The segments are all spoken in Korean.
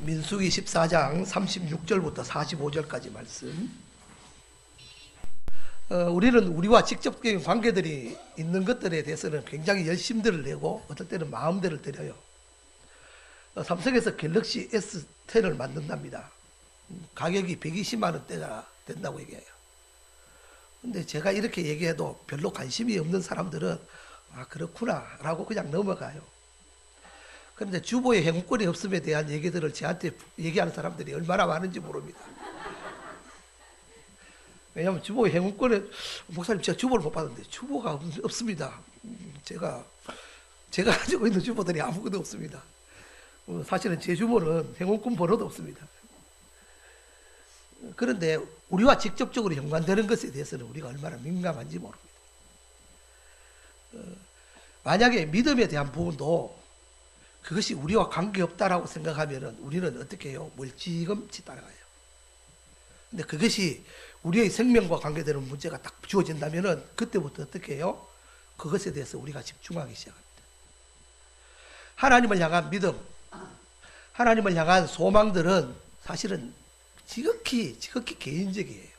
민수기 14장 36절부터 45절까지 말씀. 우리는 우리와 직접적인 관계들이 있는 것들에 대해서는 굉장히 열심들을 내고 어떨 때는 마음대로 드려요. 삼성에서 갤럭시 S10을 만든답니다. 가격이 120만 원대가 된다고 얘기해요. 근데 제가 이렇게 얘기해도 별로 관심이 없는 사람들은 아 그렇구나 라고 그냥 넘어가요. 그런데 주보에 행운권이 없음에 대한 얘기들을 저한테 얘기하는 사람들이 얼마나 많은지 모릅니다. 왜냐하면 주보에 행운권에 목사님 제가 주보를 못 받았는데 주보가 없습니다. 제가 가지고 있는 주보들이 아무것도 없습니다. 사실은 제 주보는 행운권 번호도 없습니다. 그런데 우리와 직접적으로 연관되는 것에 대해서는 우리가 얼마나 민감한지 모릅니다. 만약에 믿음에 대한 부분도 그것이 우리와 관계없다라고 생각하면 우리는 어떻게 해요? 멀찌감치 따라가요. 근데 그것이 우리의 생명과 관계되는 문제가 딱 주어진다면 그때부터 어떻게 해요? 그것에 대해서 우리가 집중하기 시작합니다. 하나님을 향한 믿음, 하나님을 향한 소망들은 사실은 지극히 개인적이에요.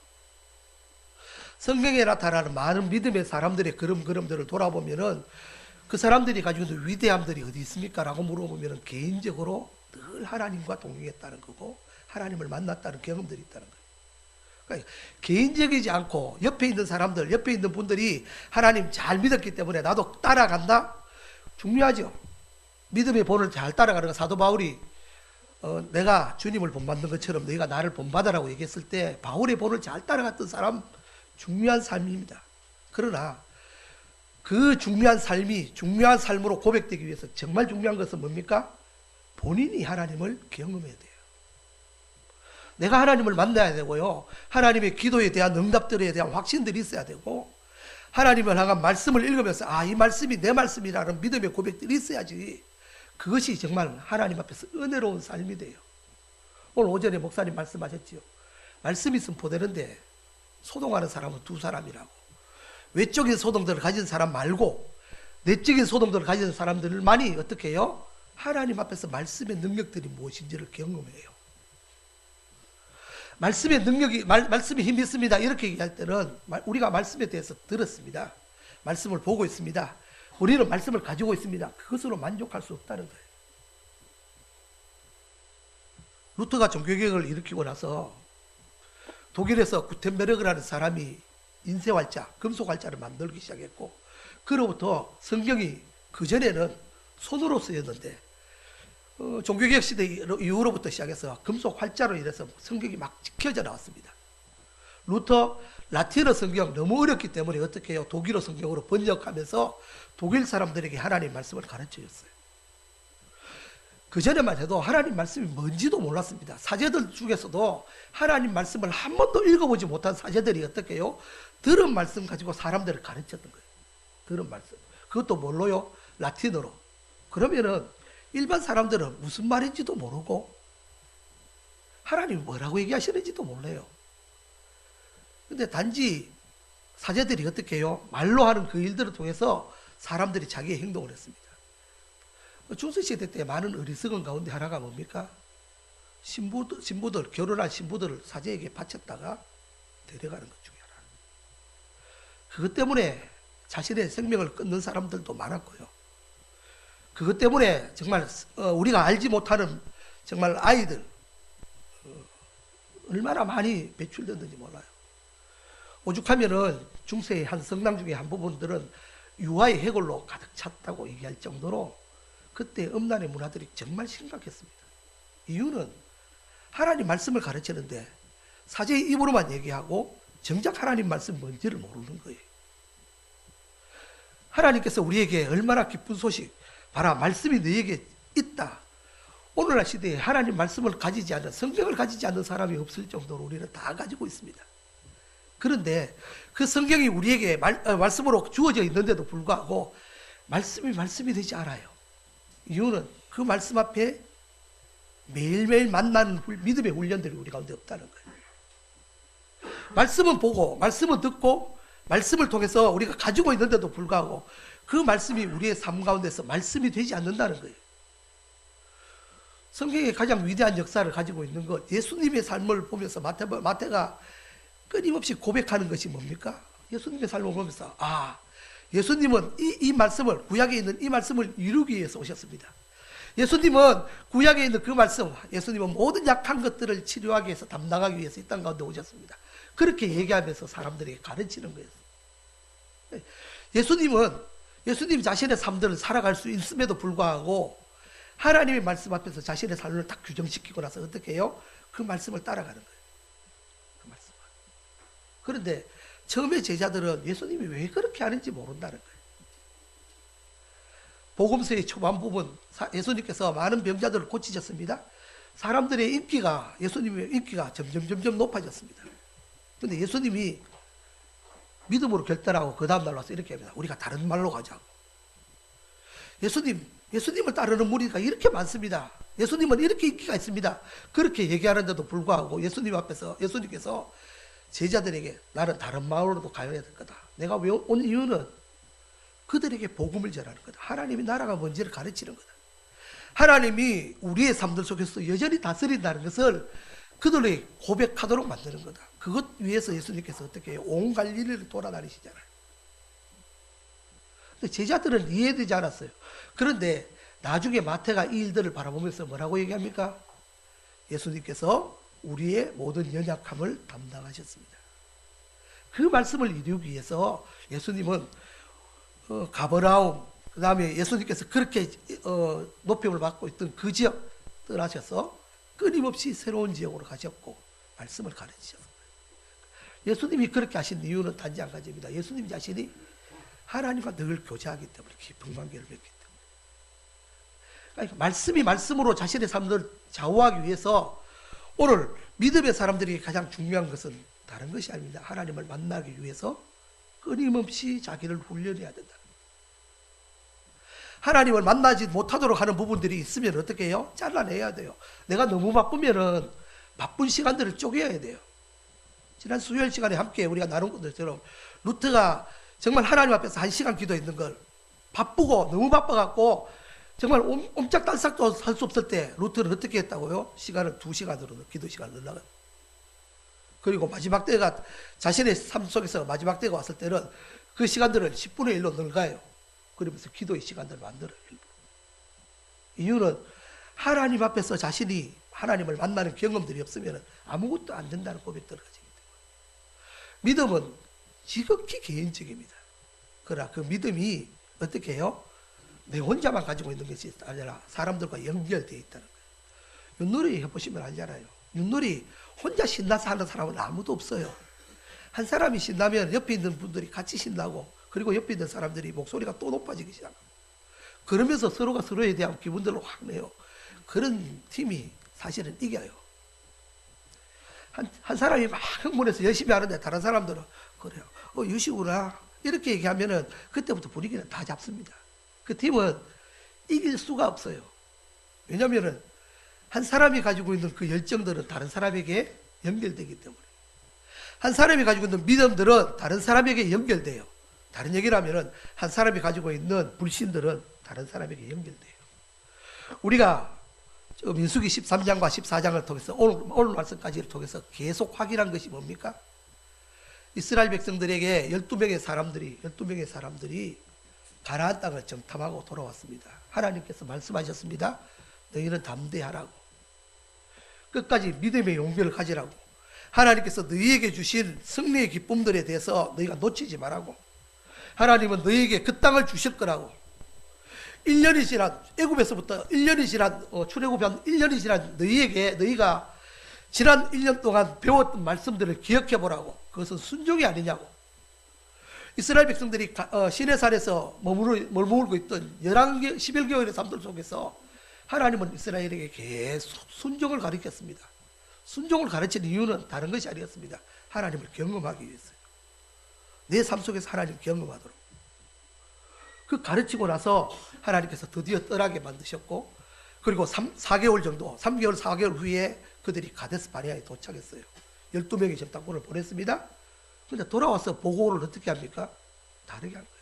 성경에 나타나는 많은 믿음의 사람들의 걸음들을 돌아보면은 그 사람들이 가지고 있는 위대함들이 어디 있습니까? 라고 물어보면 개인적으로 늘 하나님과 동행했다는 거고 하나님을 만났다는 경험들이 있다는 거예요. 그러니까 개인적이지 않고 옆에 있는 사람들, 옆에 있는 분들이 하나님 잘 믿었기 때문에 나도 따라간다? 중요하죠. 믿음의 본을 잘 따라가는 거. 사도 바울이 내가 주님을 본받는 것처럼 너희가 나를 본받으라고 얘기했을 때 바울의 본을 잘 따라갔던 사람 중요한 삶입니다. 그러나 그 중요한 삶이 중요한 삶으로 고백되기 위해서 정말 중요한 것은 뭡니까? 본인이 하나님을 경험해야 돼요. 내가 하나님을 만나야 되고요. 하나님의 기도에 대한 응답들에 대한 확신들이 있어야 되고 하나님을 향한 말씀을 읽으면서 아, 이 말씀이 내 말씀이라는 믿음의 고백들이 있어야지 그것이 정말 하나님 앞에서 은혜로운 삶이 돼요. 오늘 오전에 목사님 말씀하셨지요. 말씀이 선포되는데 소동하는 사람은 두 사람이라고. 외적인 소동들을 가진 사람 말고 내적인 소동들을 가진 사람들만이 어떻게 해요? 하나님 앞에서 말씀의 능력들이 무엇인지를 경험해요. 말씀의 능력이 말씀에 힘이 있습니다. 이렇게 얘기할 때는 우리가 말씀에 대해서 들었습니다. 말씀을 보고 있습니다. 우리는 말씀을 가지고 있습니다. 그것으로 만족할 수 없다는 거예요. 루터가 종교개혁을 일으키고 나서 독일에서 구텐베르그라는 사람이 인쇄활자, 금속활자를 만들기 시작했고 그로부터 성경이 그전에는 손으로 쓰였는데 종교개혁 시대 이후로부터 시작해서 금속활자로 인해서 성경이 막 찍혀져 나왔습니다. 루터 라틴어 성경 너무 어렵기 때문에 어떻게 해요? 독일어 성경으로 번역하면서 독일 사람들에게 하나님 말씀을 가르쳐줬어요. 그전에만 해도 하나님 말씀이 뭔지도 몰랐습니다. 사제들 중에서도 하나님 말씀을 한 번도 읽어보지 못한 사제들이 어떻게 해요? 들은 말씀 가지고 사람들을 가르쳤던 거예요. 들은 말씀. 그것도 뭘로요? 라틴어로. 그러면은 일반 사람들은 무슨 말인지도 모르고 하나님이 뭐라고 얘기하시는지도 몰라요. 근데 단지 사제들이 어떻게 해요? 말로 하는 그 일들을 통해서 사람들이 자기의 행동을 했습니다. 중세시대 때 많은 어리석은 가운데 하나가 뭡니까? 신부들, 결혼한 신부들을 사제에게 바쳤다가 데려가는 것 중에 하나. 그것 때문에 자신의 생명을 끊는 사람들도 많았고요. 그것 때문에 정말 우리가 알지 못하는 정말 아이들 얼마나 많이 배출됐는지 몰라요. 오죽하면은 중세의 한 성당 중에 한 부분들은 유아의 해골로 가득 찼다고 얘기할 정도로 그때 음란의 문화들이 정말 심각했습니다. 이유는 하나님 말씀을 가르치는데 사제의 입으로만 얘기하고 정작 하나님 말씀 뭔지를 모르는 거예요. 하나님께서 우리에게 얼마나 기쁜 소식, 봐라 말씀이 너에게 있다. 오늘날 시대에 하나님 말씀을 가지지 않는, 성경을 가지지 않는 사람이 없을 정도로 우리는 다 가지고 있습니다. 그런데 그 성경이 우리에게 말씀으로 주어져 있는데도 불구하고 말씀이 되지 않아요. 이유는 그 말씀 앞에 매일매일 만나는 믿음의 훈련들이 우리 가운데 없다는 거예요. 말씀은 보고 말씀은 듣고 말씀을 통해서 우리가 가지고 있는데도 불구하고 그 말씀이 우리의 삶 가운데서 말씀이 되지 않는다는 거예요. 성경의 가장 위대한 역사를 가지고 있는 것, 예수님의 삶을 보면서 마태가 끊임없이 고백하는 것이 뭡니까? 예수님의 삶을 보면서 예수님은 이 말씀을, 구약에 있는 이 말씀을 이루기 위해서 오셨습니다. 예수님은 구약에 있는 그 말씀, 예수님은 모든 약한 것들을 치료하기 위해서, 담당하기 위해서 이 땅 가운데 오셨습니다. 그렇게 얘기하면서 사람들에게 가르치는 거예요. 예수님 자신의 삶들을 살아갈 수 있음에도 불구하고 하나님의 말씀 앞에서 자신의 삶을 딱 규정시키고 나서 어떻게 해요? 그 말씀을 따라가는 거예요. 그 말씀. 그런데 처음에 제자들은 예수님이 왜 그렇게 하는지 모른다는 거예요. 복음서의 초반 부분, 예수님께서 많은 병자들을 고치셨습니다. 사람들의 인기가, 예수님의 인기가 점점 높아졌습니다. 그런데 예수님이 믿음으로 결단하고 그 다음날 와서 이렇게 합니다. 우리가 다른 말로 가자고. 예수님을 따르는 무리가 이렇게 많습니다. 예수님은 이렇게 인기가 있습니다. 그렇게 얘기하는데도 불구하고 예수님 앞에서 예수님께서 제자들에게 나는 다른 마을로도 가야 될 거다. 내가 왜 온 이유는 그들에게 복음을 전하는 거다. 하나님의 나라가 뭔지를 가르치는 거다. 하나님이 우리의 삶들 속에서 여전히 다스린다는 것을 그들에게 고백하도록 만드는 거다. 그것 위해서 예수님께서 어떻게 해요? 온 갈릴리를 돌아다니시잖아요. 제자들은 이해되지 않았어요. 그런데 나중에 마태가 이 일들을 바라보면서 뭐라고 얘기합니까? 예수님께서 우리의 모든 연약함을 담당하셨습니다. 그 말씀을 이루기 위해서 예수님은 가버나움, 그 다음에 예수님께서 그렇게 높임을 받고 있던 그 지역 떠나셔서 끊임없이 새로운 지역으로 가셨고 말씀을 가르치셨습니다. 예수님이 그렇게 하신 이유는 단지 한 가지입니다. 예수님 자신이 하나님과 늘 교제하기 때문에, 깊은 관계를 맺기 때문에. 그러니까 말씀이 말씀으로 자신의 삶을 좌우하기 위해서 오늘 믿음의 사람들이 가장 중요한 것은 다른 것이 아닙니다. 하나님을 만나기 위해서 끊임없이 자기를 훈련해야 된다. 하나님을 만나지 못하도록 하는 부분들이 있으면 어떻게 해요? 잘라내야 돼요. 내가 너무 바쁘면은 바쁜 시간들을 쪼개야 돼요. 지난 수요일 시간에 함께 우리가 나눈 것처럼 루트가 정말 하나님 앞에서 1시간 기도했는 걸 바쁘고 너무 바빠갖고 정말 옴짝달싹도 할 수 없을 때 루트는 어떻게 했다고요? 시간을 2시간으로 기도 시간을 늘려가요. 그리고 마지막 때가 자신의 삶 속에서 마지막 때가 왔을 때는 그 시간들을 10분의 1로 늘가요. 그러면서 기도의 시간들을 만들어요. 이유는 하나님 앞에서 자신이 하나님을 만나는 경험들이 없으면 아무것도 안 된다는 고백들을 가지기 때문에. 믿음은 지극히 개인적입니다. 그러나 그 믿음이 어떻게 해요? 내 혼자만 가지고 있는 것이 아니라 사람들과 연결되어 있다는 거예요. 윷놀이 해보시면 알잖아요. 윷놀이 혼자 신나서 하는 사람은 아무도 없어요. 한 사람이 신나면 옆에 있는 분들이 같이 신나고, 그리고 옆에 있는 사람들이 목소리가 또 높아지기 시작하고, 그러면서 서로가 서로에 대한 기분들을 확 내요. 그런 팀이 사실은 이겨요. 한 사람이 막 흥분해서 열심히 하는데 다른 사람들은 그래요. 유시구나. 이렇게 얘기하면은 그때부터 분위기는 다 잡습니다. 그 팀은 이길 수가 없어요. 왜냐면은 한 사람이 가지고 있는 그 열정들은 다른 사람에게 연결되기 때문에. 한 사람이 가지고 있는 믿음들은 다른 사람에게 연결돼요. 다른 얘기를 하면은 한 사람이 가지고 있는 불신들은 다른 사람에게 연결돼요. 우리가 민수기 13장과 14장을 통해서 오늘 말씀까지를 통해서 계속 확인한 것이 뭡니까? 이스라엘 백성들에게 12명의 사람들이 가나안 땅을 정탐하고 돌아왔습니다. 하나님께서 말씀하셨습니다. 너희는 담대하라고. 끝까지 믿음의 용기를 가지라고. 하나님께서 너희에게 주신 승리의 기쁨들에 대해서 너희가 놓치지 말라고. 하나님은 너희에게 그 땅을 주실 거라고. 1년이 지난, 애굽에서부터 1년이 지난, 출애굽한 1년이 지난 너희가 지난 1년 동안 배웠던 말씀들을 기억해 보라고. 그것은 순종이 아니냐고. 이스라엘 백성들이 시내산에서 머물고 있던 11개월의 삶들 속에서 하나님은 이스라엘에게 계속 순종을 가르쳤습니다. 순종을 가르치는 이유는 다른 것이 아니었습니다. 하나님을 경험하기 위해서요. 내 삶 속에서 하나님을 경험하도록. 그 가르치고 나서 하나님께서 드디어 떠나게 만드셨고, 그리고 4개월 정도, 3개월, 4개월 후에 그들이 가데스 바네아에 도착했어요. 12명의 정탐꾼을 보냈습니다. 근데 돌아와서 보고를 어떻게 합니까? 다르게 한 거예요.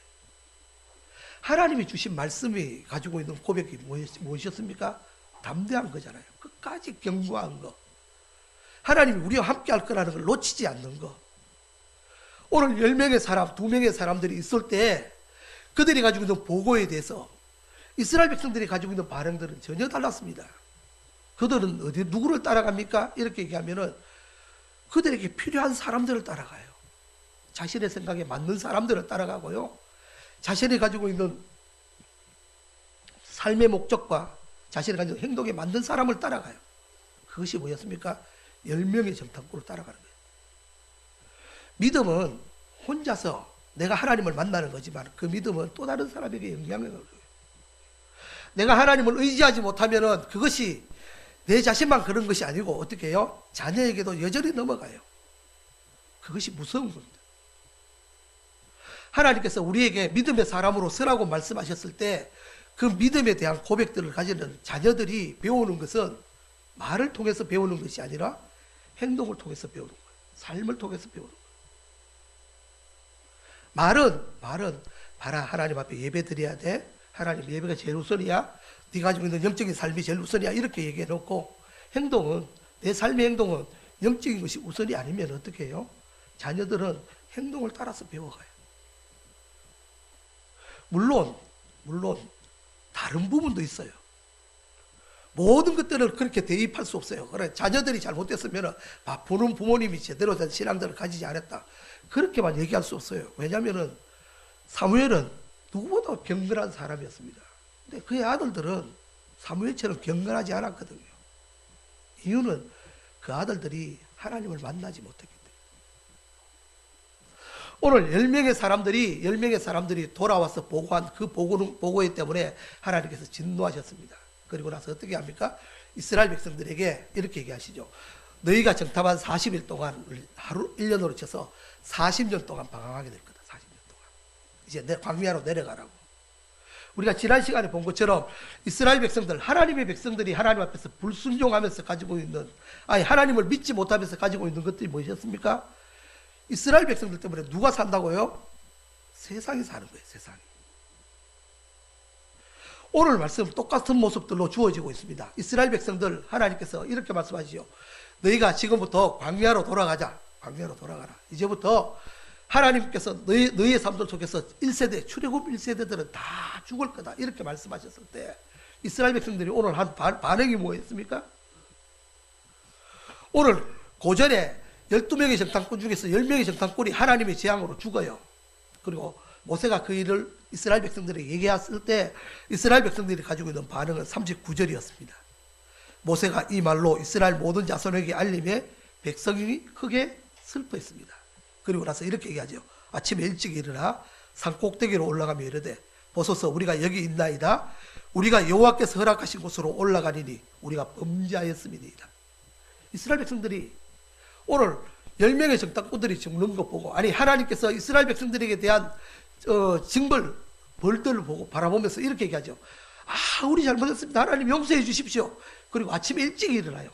하나님이 주신 말씀이 가지고 있는 고백이 무엇이었습니까? 담대한 거잖아요. 끝까지 견고한 거. 하나님이 우리와 함께 할 거라는 걸 놓치지 않는 거. 오늘 10명의 사람, 2명의 사람들이 있을 때 그들이 가지고 있는 보고에 대해서 이스라엘 백성들이 가지고 있는 반응들은 전혀 달랐습니다. 그들은 누구를 따라갑니까? 이렇게 얘기하면은 그들에게 필요한 사람들을 따라가요. 자신의 생각에 맞는 사람들을 따라가고요. 자신이 가지고 있는 삶의 목적과 자신이 가지고 있는 행동에 맞는 사람을 따라가요. 그것이 뭐였습니까? 10명의 정탐꾼을 따라가는 거예요. 믿음은 혼자서 내가 하나님을 만나는 거지만 그 믿음은 또 다른 사람에게 영향력을 줘요. 내가 하나님을 의지하지 못하면 그것이 내 자신만 그런 것이 아니고 어떻게 해요? 자녀에게도 여전히 넘어가요. 그것이 무서운 겁니다. 하나님께서 우리에게 믿음의 사람으로 서라고 말씀하셨을 때 그 믿음에 대한 고백들을 가지는 자녀들이 배우는 것은 말을 통해서 배우는 것이 아니라 행동을 통해서 배우는 거예요. 삶을 통해서 배우는 거예요. 말은 봐라, 하나님 앞에 예배 드려야 돼. 하나님 예배가 제일 우선이야. 네가 가지고 있는 영적인 삶이 제일 우선이야. 이렇게 얘기해 놓고, 행동은, 내 삶의 행동은 영적인 것이 우선이 아니면 어떻게 해요? 자녀들은 행동을 따라서 배워가요. 물론 다른 부분도 있어요. 모든 것들을 그렇게 대입할 수 없어요. 그래, 자녀들이 잘못됐으면 보는 부모님이 제대로 된 신앙들을 가지지 않았다, 그렇게만 얘기할 수 없어요. 왜냐하면 사무엘은 누구보다 경건한 사람이었습니다. 근데 그의 아들들은 사무엘처럼 경건하지 않았거든요. 이유는 그 아들들이 하나님을 만나지 못했기 때문에. 오늘 10명의 사람들이 돌아와서 보고한 그 보고에 때문에 하나님께서 진노하셨습니다. 그리고 나서 어떻게 합니까? 이스라엘 백성들에게 이렇게 얘기하시죠. 너희가 정탐한 40일 동안 하루 1년으로 쳐서 40년 동안 방황하게 될 거다. 40년 동안. 이제 광야로 내려가라고. 우리가 지난 시간에 본 것처럼 이스라엘 백성들, 하나님의 백성들이 하나님 앞에서 불순종하면서 가지고 있는, 하나님을 믿지 못하면서 가지고 있는 것들이 무엇이었습니까? 이스라엘 백성들 때문에 누가 산다고요? 세상이 사는 거예요. 세상이. 오늘 말씀 똑같은 모습들로 주어지고 있습니다. 이스라엘 백성들, 하나님께서 이렇게 말씀하시죠. 너희가 지금부터 광야로 돌아가자. 광야로 돌아가라. 이제부터 하나님께서 너희의 삶들 속에서 1세대, 출애굽 1세대들은 다 죽을 거다. 이렇게 말씀하셨을 때 이스라엘 백성들이 오늘 한 반응이 뭐였습니까? 오늘 고전에 12명의 정탐꾼 중에서 10명의 정탐꾼이 하나님의 재앙으로 죽어요. 그리고 모세가 그 일을 이스라엘 백성들에게 얘기했을 때 이스라엘 백성들이 가지고 있는 반응은 39절이었습니다. 모세가 이 말로 이스라엘 모든 자손에게 알림해 백성이 크게 슬퍼했습니다. 그리고 나서 이렇게 얘기하죠. 아침에 일찍 일어나 산 꼭대기로 올라가며 이르되 보소서 우리가 여기 있나이다. 우리가 여호와께서 허락하신 곳으로 올라가리니 우리가 범죄하였음이니이다. 이스라엘 백성들이 오늘 10명의 정탐꾼들이 죽는 것 보고, 하나님께서 이스라엘 백성들에게 대한 벌들을 보고 바라보면서 이렇게 얘기하죠. 우리 잘못했습니다. 하나님 용서해 주십시오. 그리고 아침에 일찍 일어나요.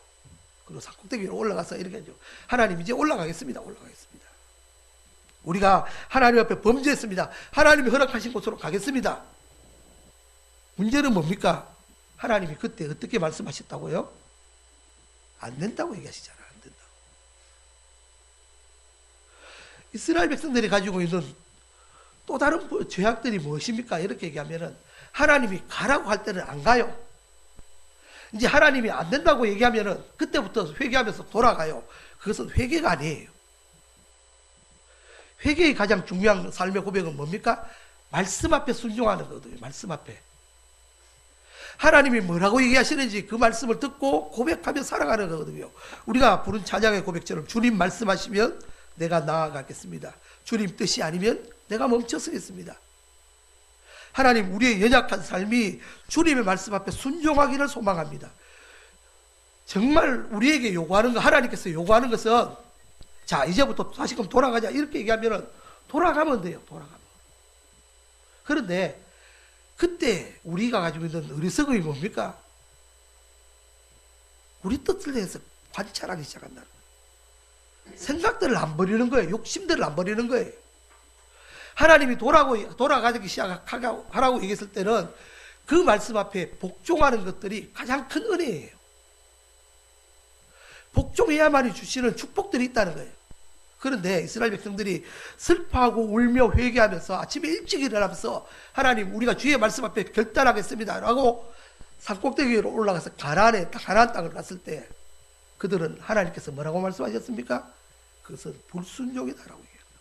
그리고 산꼭대기 위로 올라가서 이렇게 하죠. 하나님 이제 올라가겠습니다. 우리가 하나님 앞에 범죄했습니다. 하나님이 허락하신 곳으로 가겠습니다. 문제는 뭡니까? 하나님이 그때 어떻게 말씀하셨다고요? 안 된다고 얘기하시잖아요. 안 된다고. 이스라엘 백성들이 가지고 있는 또 다른 죄악들이 무엇입니까? 이렇게 얘기하면은 하나님이 가라고 할 때는 안 가요. 이제 하나님이 안 된다고 얘기하면은 그때부터 회개하면서 돌아가요. 그것은 회개가 아니에요. 회개의 가장 중요한 삶의 고백은 뭡니까? 말씀 앞에 순종하는 거거든요. 말씀 앞에. 하나님이 뭐라고 얘기하시는지 그 말씀을 듣고 고백하며 살아가는 거거든요. 우리가 부른 찬양의 고백처럼 주님 말씀하시면 내가 나아가겠습니다. 주님 뜻이 아니면 내가 멈춰서겠습니다. 하나님, 우리의 연약한 삶이 주님의 말씀 앞에 순종하기를 소망합니다. 정말 우리에게 요구하는 거, 하나님께서 요구하는 것은 자 이제부터 다시금 돌아가자 이렇게 얘기하면 돌아가면 돼요. 돌아가면. 그런데 그때 우리가 가지고 있는 어리석음이 뭡니까? 우리 뜻을 대해서 관찰하기 시작한다. 생각들을 안 버리는 거예요. 욕심들을 안 버리는 거예요. 하나님이 돌아가기 시작하라고 얘기했을 때는 그 말씀 앞에 복종하는 것들이 가장 큰 은혜예요. 복종해야만이 주시는 축복들이 있다는 거예요. 그런데 이스라엘 백성들이 슬퍼하고 울며 회개하면서 아침에 일찍 일어나면서 하나님 우리가 주의 말씀 앞에 결단하겠습니다 라고 산꼭대기 위로 올라가서 가나안 땅을 갔을 때 그들은 하나님께서 뭐라고 말씀하셨습니까? 그것은 불순종이다라고 얘기합니다.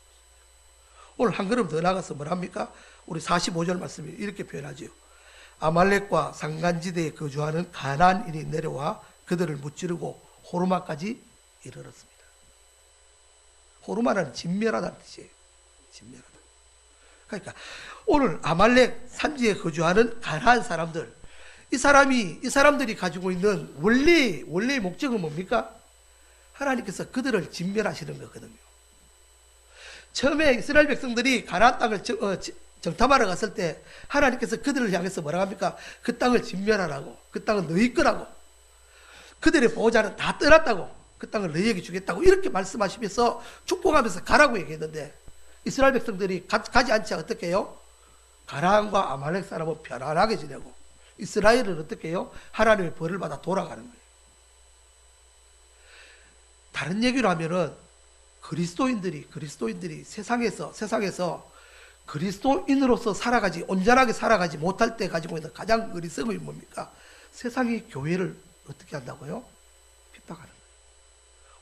오늘 한 걸음 더 나가서 뭐랍니까? 우리 45절 말씀이 이렇게 표현하죠. 아말렉과 산간지대에 거주하는 가나안인이 내려와 그들을 무찌르고 호르마까지 이르렀습니다. 호르마는 진멸하다는 뜻이에요. 진멸하다. 그러니까 오늘 아말렉 산지에 거주하는 가나안 사람들, 이 사람들이 가지고 있는 원래의 목적은 뭡니까? 하나님께서 그들을 진멸하시는 거거든요. 처음에 이스라엘 백성들이 가나안 땅을 정탐하러 갔을 때 하나님께서 그들을 향해서 뭐라고 합니까? 그 땅을 진멸하라고, 그 땅은 너희 거라고, 그들의 보호자는 다 떠났다고, 그 땅을 너희에게 주겠다고 이렇게 말씀하시면서 축복하면서 가라고 얘기했는데 이스라엘 백성들이 가지 않지 어떻게 해요? 가나안과 아말렉 사람은 편안하게 지내고 이스라엘은 어떻게 해요? 하나님의 벌을 받아 돌아가는 거예요. 다른 얘기로 하면은 그리스도인들이 세상에서 그리스도인으로서 온전하게 살아가지 못할 때 가지고 있는 가장 어리석음이 뭡니까? 세상이 교회를 어떻게 한다고요? 핍박하는 거예요.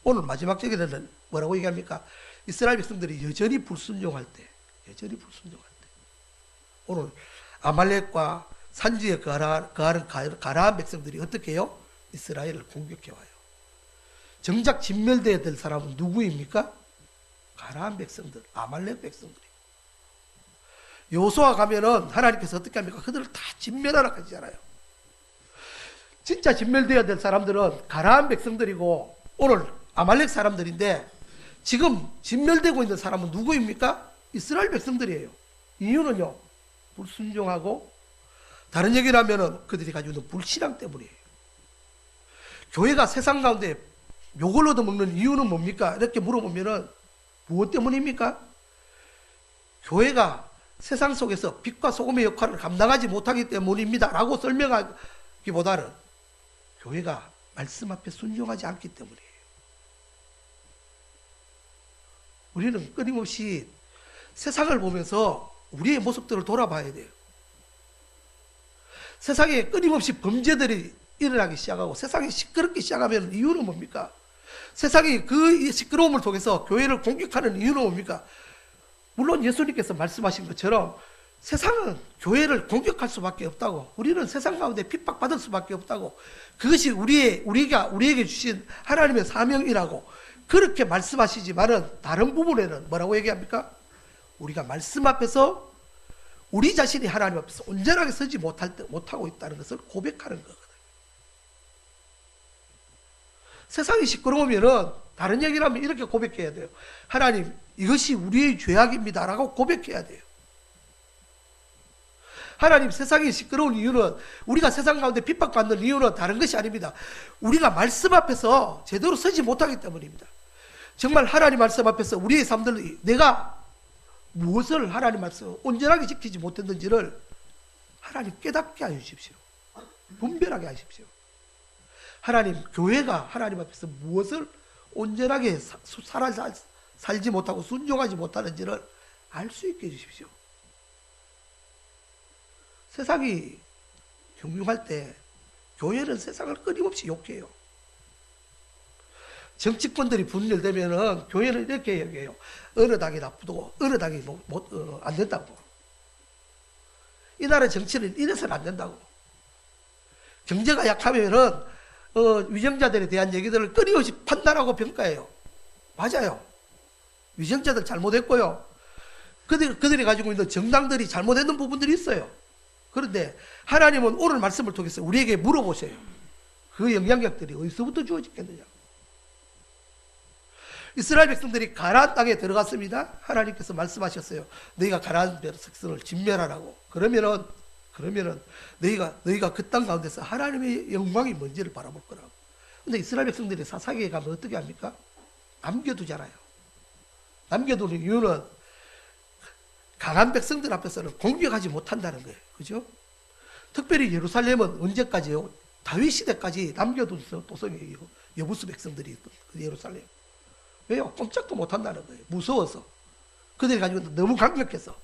오늘 마지막 절에는 뭐라고 얘기합니까? 이스라엘 백성들이 여전히 불순종할 때 오늘 아말렉과 산지에 거하는 가나안 백성들이 어떻게 해요? 이스라엘을 공격해 와요. 정작 진멸되어야 될 사람은 누구입니까? 가나안 백성들, 아말렉 백성들이. 여호수아 가면은 하나님께서 어떻게 합니까? 그들을 다 진멸하라 하시잖아요. 진짜 진멸되어야 될 사람들은 가나안 백성들이고 오늘 아말렉 사람들인데 지금 진멸되고 있는 사람은 누구입니까? 이스라엘 백성들이에요. 이유는요, 불순종하고 다른 얘기를 하면은 그들이 가지고 있는 불신앙 때문이에요. 교회가 세상 가운데 욕을 얻어먹는 이유는 뭡니까? 이렇게 물어보면은 무엇 때문입니까? 교회가 세상 속에서 빛과 소금의 역할을 감당하지 못하기 때문입니다 라고 설명하기보다는 교회가 말씀 앞에 순종하지 않기 때문이에요. 우리는 끊임없이 세상을 보면서 우리의 모습들을 돌아봐야 돼요. 세상에 끊임없이 범죄들이 일어나기 시작하고 세상이 시끄럽기 시작하면 이유는 뭡니까? 세상이 그 시끄러움을 통해서 교회를 공격하는 이유는 뭡니까? 물론 예수님께서 말씀하신 것처럼 세상은 교회를 공격할 수밖에 없다고, 우리는 세상 가운데 핍박받을 수밖에 없다고, 그것이 우리에게 주신 하나님의 사명이라고 그렇게 말씀하시지만은 다른 부분에는 뭐라고 얘기합니까? 우리가 말씀 앞에서 우리 자신이 하나님 앞에서 온전하게 서지 못하고 있다는 것을 고백하는 거거든요. 세상이 시끄러우면은 다른 얘기를 하면 이렇게 고백해야 돼요. 하나님, 이것이 우리의 죄악입니다 라고 고백해야 돼요. 하나님, 세상이 시끄러운 이유는, 우리가 세상 가운데 핍박받는 이유는 다른 것이 아닙니다. 우리가 말씀 앞에서 제대로 서지 못하기 때문입니다. 정말 하나님 말씀 앞에서 우리의 삶들, 내가 무엇을 하나님 말씀 온전하게 지키지 못했는지를 하나님 깨닫게 하십시오. 분별하게 하십시오. 하나님, 교회가 하나님 앞에서 무엇을 온전하게 살지 못하고 순종하지 못하는지를 알 수 있게 해주십시오. 세상이 경중할 때 교회는 세상을 끊임없이 욕해요. 정치권들이 분열되면은 교회는 이렇게 얘기해요. 어느 당이 나쁘고 어느 당이 안 된다고. 이 나라 정치는 이래서는 안 된다고. 경제가 약하면은 위정자들에 대한 얘기들을 끊임없이 판단하고 평가해요. 맞아요. 위정자들 잘못했고요. 그들이 가지고 있는 정당들이 잘못했는 부분들이 있어요. 그런데 하나님은 오늘 말씀을 통해서 우리에게 물어보세요. 그 영향력들이 어디서부터 주어지겠느냐. 이스라엘 백성들이 가나안 땅에 들어갔습니다. 하나님께서 말씀하셨어요. 너희가 가나안 백성을 진멸하라고. 그러면은 너희가 그 땅 가운데서 하나님의 영광이 뭔지를 바라볼 거라고. 근데 이스라엘 백성들이 사사기에 가면 어떻게 합니까? 남겨두잖아요. 남겨두는 이유는 강한 백성들 앞에서는 공격하지 못한다는 거예요. 그죠? 특별히 예루살렘은 언제까지요? 다윗 시대까지 남겨둔 도성이에요. 여부수 백성들이 있던 그 예루살렘. 왜요? 꼼짝도 못한다는 거예요. 무서워서. 그들이 가지고 너무 강력해서.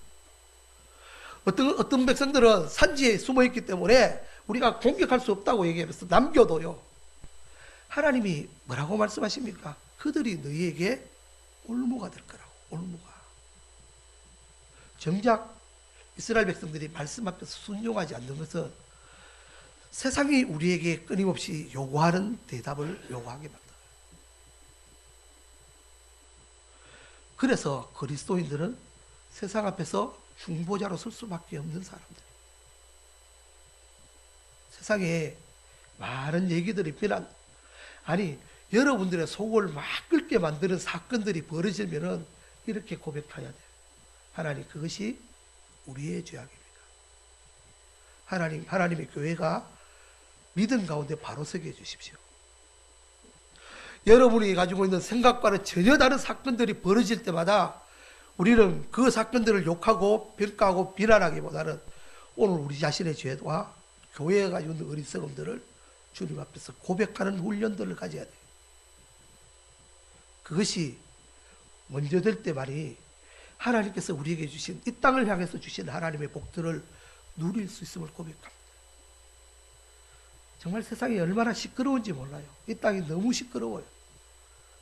어떤 백성들은 산지에 숨어있기 때문에 우리가 공격할 수 없다고 얘기하면서 남겨둬요. 하나님이 뭐라고 말씀하십니까? 그들이 너희에게 올무가 될 거라고. 올무가. 정작 이스라엘 백성들이 말씀 앞에서 순종하지 않는 것은 세상이 우리에게 끊임없이 요구하는 대답을 요구하게 만들어요. 그래서 그리스도인들은 세상 앞에서 중보자로 설 수밖에 없는 사람들. 세상에 많은 얘기들이 아니 여러분들의 속을 막 끓게 만드는 사건들이 벌어지면은 이렇게 고백해야 돼요. 하나님, 그것이 우리의 죄악입니다. 하나님의 교회가 믿음 가운데 바로 서게 해주십시오. 여러분이 가지고 있는 생각과는 전혀 다른 사건들이 벌어질 때마다 우리는 그 사건들을 욕하고 평가하고 비난하기보다는 오늘 우리 자신의 죄와 교회에 가지고 있는 어리석음들을 주님 앞에서 고백하는 훈련들을 가져야 돼요. 그것이 먼저 될 때만이 하나님께서 우리에게 주신 이 땅을 향해서 주신 하나님의 복들을 누릴 수 있음을 고백합니다. 정말 세상이 얼마나 시끄러운지 몰라요. 이 땅이 너무 시끄러워요.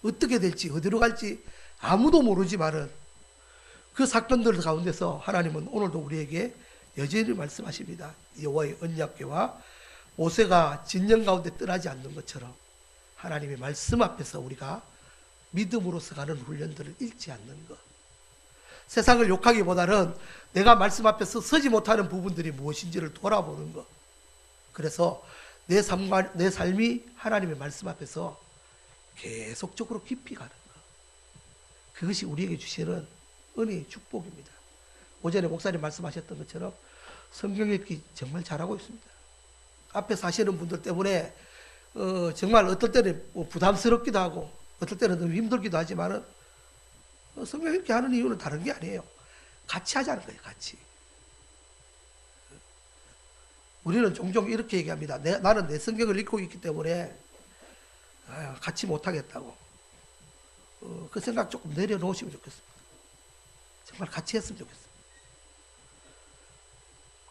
어떻게 될지 어디로 갈지 아무도 모르지만은 그 사건들 가운데서 하나님은 오늘도 우리에게 여전히 말씀하십니다. 여호와의 언약궤와 모세가 진영 가운데 떠나지 않는 것처럼 하나님의 말씀 앞에서 우리가 믿음으로서 가는 훈련들을 잃지 않는 것. 세상을 욕하기보다는 내가 말씀 앞에서 서지 못하는 부분들이 무엇인지를 돌아보는 것. 그래서 내 삶이 하나님의 말씀 앞에서 계속적으로 깊이 가는 것. 그것이 우리에게 주시는 은혜의 축복입니다. 오전에 목사님 말씀하셨던 것처럼 성경 읽기 정말 잘하고 있습니다. 앞에 사시는 분들 때문에 정말 어떨 때는 부담스럽기도 하고 어떨 때는 너무 힘들기도 하지만은 성경 읽기 하는 이유는 다른 게 아니에요. 같이 하자는 거예요. 같이. 우리는 종종 이렇게 얘기합니다. 나는 내 성경을 읽고 있기 때문에 같이 못하겠다고. 그 생각 조금 내려놓으시면 좋겠습니다. 정말 같이 했으면 좋겠습니다.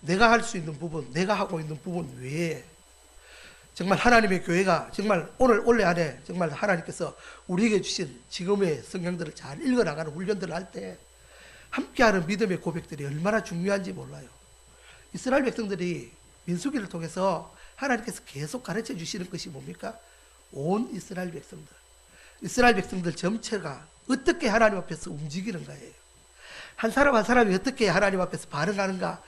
내가 할 수 있는 부분, 내가 하고 있는 부분 외에 정말 하나님의 교회가 정말 올해 안에 정말 하나님께서 우리에게 주신 지금의 성경들을 잘 읽어나가는 훈련들을 할 때 함께하는 믿음의 고백들이 얼마나 중요한지 몰라요. 이스라엘 백성들이 민수기를 통해서 하나님께서 계속 가르쳐 주시는 것이 뭡니까? 온 이스라엘 백성들 전체가 어떻게 하나님 앞에서 움직이는 거예요. 한 사람 한 사람이 어떻게 하나님 앞에서 반응하는가,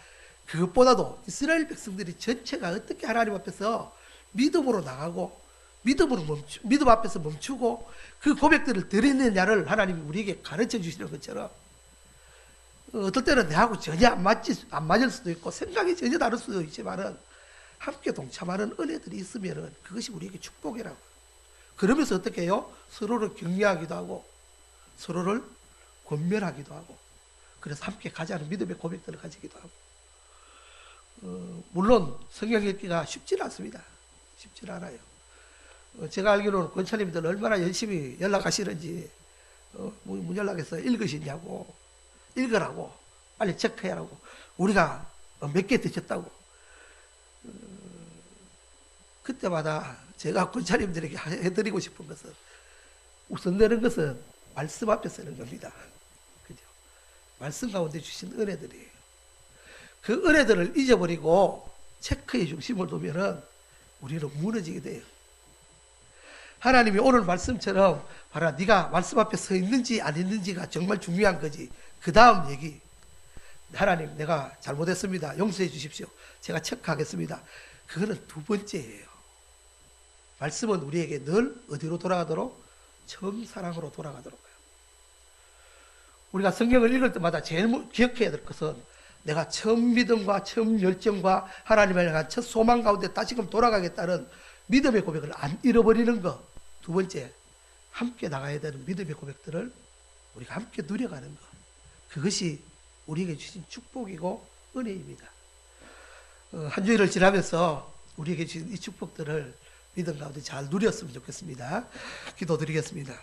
그것보다도 이스라엘 백성들이 전체가 어떻게 하나님 앞에서 믿음으로 나가고 믿음 앞에서 멈추고 그 고백들을 드리느냐를 하나님이 우리에게 가르쳐 주시는 것처럼 어떨 때는 내하고 전혀 안 맞을 수도 있고 생각이 전혀 다를 수도 있지만은 함께 동참하는 은혜들이 있으면은 그것이 우리에게 축복이라고. 그러면서 어떻게 해요? 서로를 격려하기도 하고 서로를 권면하기도 하고 그래서 함께 가자는 믿음의 고백들을 가지기도 하고. 물론 성경 읽기가 쉽지는 않습니다. 쉽지는 않아요. 제가 알기로는 권사님들 얼마나 열심히 연락하시는지 문 연락해서 읽으시냐고, 읽으라고, 빨리 체크해라고, 우리가 몇 개 드셨다고. 그때마다 제가 권사님들에게 해드리고 싶은 것은 우선되는 것은 말씀 앞에 쓰는 겁니다. 그죠? 말씀 가운데 주신 은혜들이에요. 그 은혜들을 잊어버리고 체크에 중심을 두면은 우리는 무너지게 돼요. 하나님이 오늘 말씀처럼 봐라, 네가 말씀 앞에 서 있는지 안 있는지가 정말 중요한 거지. 그 다음 얘기, 하나님 내가 잘못했습니다, 용서해 주십시오, 제가 체크하겠습니다, 그거는 두 번째예요. 말씀은 우리에게 늘 어디로 돌아가도록? 처음 사랑으로 돌아가도록. 우리가 성경을 읽을 때마다 제일 기억해야 될 것은 내가 처음 믿음과 처음 열정과 하나님을 향한 첫 소망 가운데 다시금 돌아가겠다는 믿음의 고백을 안 잃어버리는 것. 두 번째, 함께 나가야 되는 믿음의 고백들을 우리가 함께 누려가는 것. 그것이 우리에게 주신 축복이고 은혜입니다. 한 주일을 지나면서 우리에게 주신 이 축복들을 믿음 가운데 잘 누렸으면 좋겠습니다. 기도드리겠습니다.